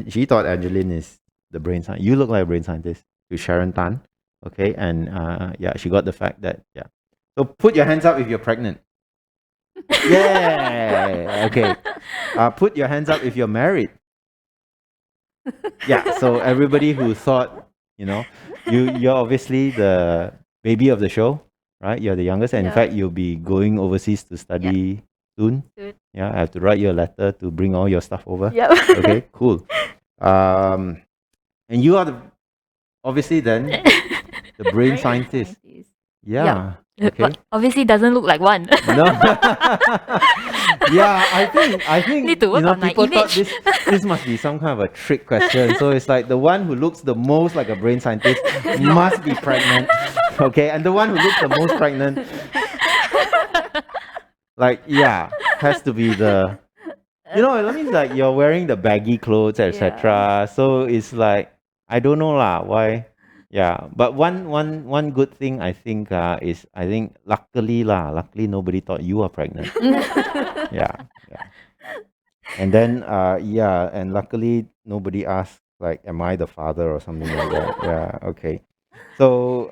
she thought Angeline is the brain scientist. You look like a brain scientist to Sharon Tan. Okay. And yeah, she got the fact that, yeah. So put your hands up if you're pregnant. Yeah. Okay. Put your hands up if you're married. Yeah. So everybody who thought, you're obviously the baby of the show, right? You're the youngest, and in fact, you'll be going overseas to study soon. Yeah. I have to write you a letter to bring all your stuff over. Yep. Okay. Cool. And you are obviously then the brain scientist. Yeah. Okay. But obviously doesn't look like one. No. Yeah, I think Need to work on my people thought image. this must be some kind of a trick question. So it's like the one who looks the most like a brain scientist must be pregnant. Okay, and the one who looks the most pregnant, has to be the. It means like you're wearing the baggy clothes, etc. So it's like I don't know lah why. Yeah, but one good thing I think is I think luckily nobody thought you were pregnant. Yeah, yeah. And then and luckily nobody asked like, am I the father or something like that? Yeah, okay. So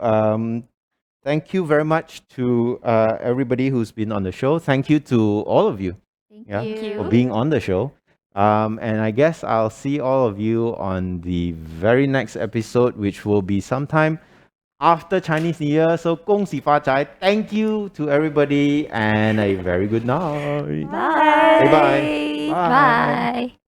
thank you very much to everybody who's been on the show. Thank you to all of you. Thank Yeah, you. for being on the show. And I guess I'll see all of you on the very next episode, which will be sometime after Chinese New Year. So 恭喜发财. Thank you to everybody and a very good night. Bye. Say bye. Bye.